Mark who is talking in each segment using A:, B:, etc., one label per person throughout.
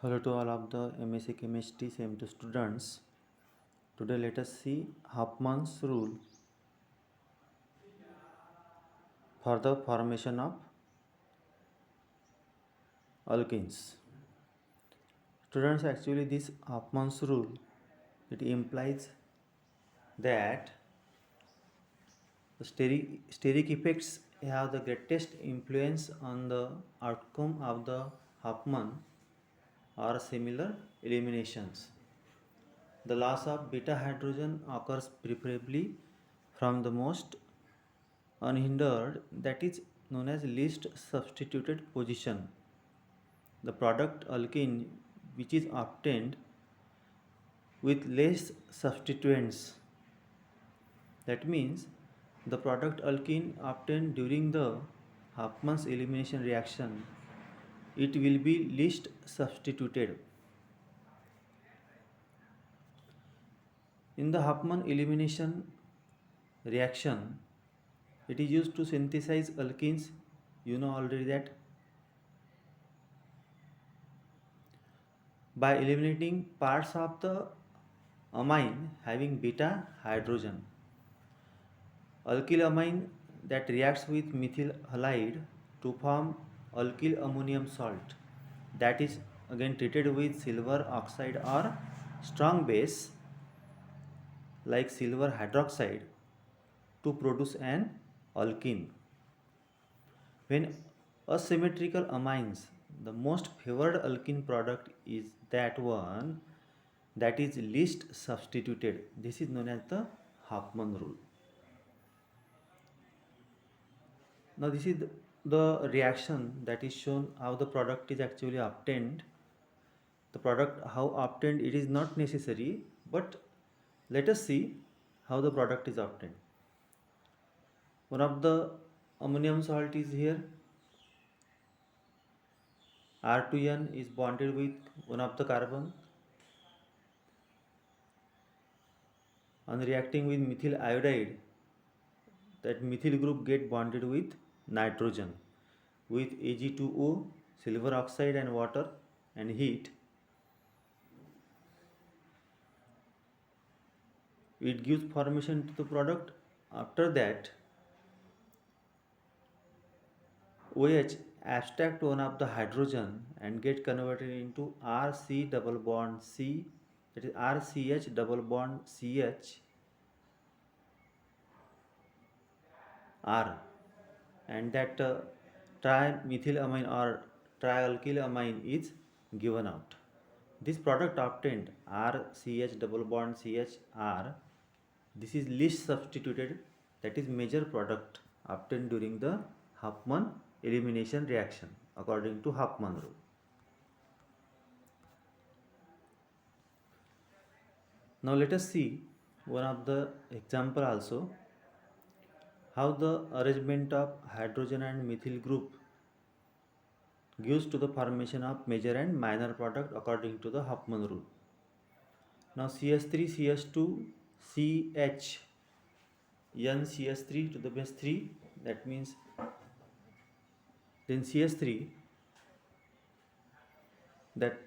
A: Hello to all of the MSc Chemistry CM2 students. Today let us see Huffman's rule for the formation of alkenes. Students, actually this Huffman's rule, it implies that the steric effects have the greatest influence on the outcome of the Huffman or similar eliminations. The loss of beta hydrogen occurs preferably from the most unhindered, that is known as least substituted position. The product alkene which is obtained with less substituents. That means the product alkene obtained during the Huffman's elimination reaction, it will be least substituted. In the Huffman elimination reaction, it is used to synthesize alkenes. You know already that by eliminating parts of the amine having beta hydrogen. Alkyl amine that reacts with methyl halide to form alkyl ammonium salt, that is again treated with silver oxide or strong base like silver hydroxide to produce an alkene. When asymmetrical amines, the most favored alkene product is that one that is least substituted. This is known as the Huffman rule. Now this is the reaction that is shown how the product is actually obtained. The product how obtained, it is not necessary, but let us see how the product is obtained. One of the ammonium salt is here. R2N is bonded with one of the carbon. On reacting with methyl iodide, that methyl group get bonded with nitrogen. With Ag2O, silver oxide and water and heat, it gives formation to the product. After that, OH abstract one of the hydrogen and get converted into RC double bond C, that is RCH double bond CH R, and that trimethylamine or trialkylamine is given out. This product obtained RCH double bond CHR, this is least substituted, that is major product obtained during the Huffman elimination reaction according to Huffman rule. Now let us see one of the example also, how the arrangement of hydrogen and methyl group gives to the formation of major and minor product according to the Huffman rule. Now CH3 CH2 CH NCH3 to the base 3, that means then CH3, that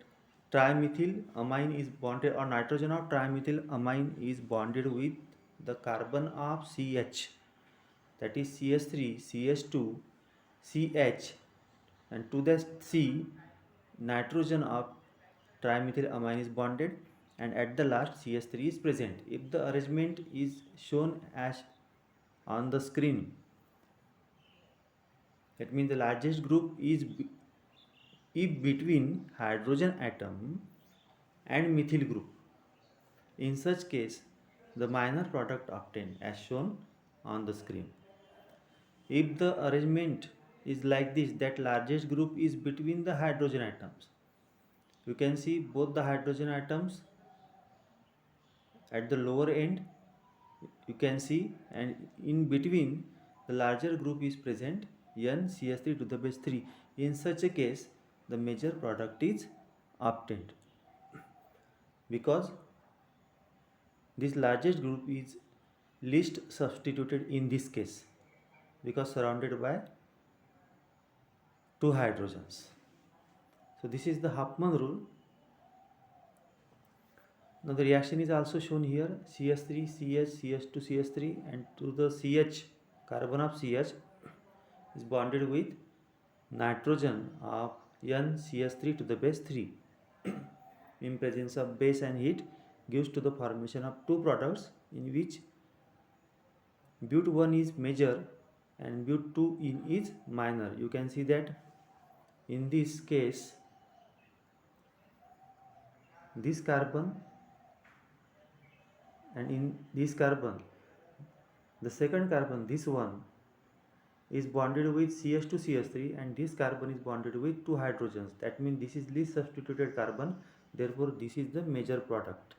A: trimethyl amine is bonded, or nitrogen of trimethyl amine is bonded with the carbon of CH, that is CH3 CH2 CH, and to the C nitrogen of trimethylamine is bonded, and at the last CH3 is present. If the arrangement is shown as on the screen, that means the largest group is if between hydrogen atom and methyl group. In such case, the minor product obtained as shown on the screen. If the arrangement is like this, that largest group is between the hydrogen atoms, you can see both the hydrogen atoms at the lower end, you can see, and in between the larger group is present, NCH3 to the base 3. In such a case, the major product is obtained, because this largest group is least substituted in this case, because surrounded by two hydrogens. So this is the Huffman rule. Now the reaction is also shown here, CH3, CH, CH2, CH3, and to the CH, carbon of CH is bonded with nitrogen of NCH3 to the base 3. In presence of base and heat gives to the formation of two products in which but 1 is major and but 2 is minor. You can see that in this case this carbon and in this carbon, the second carbon, this one, is bonded with CH2 CH3 and this carbon is bonded with two hydrogens. That means this is least substituted carbon, therefore this is the major product.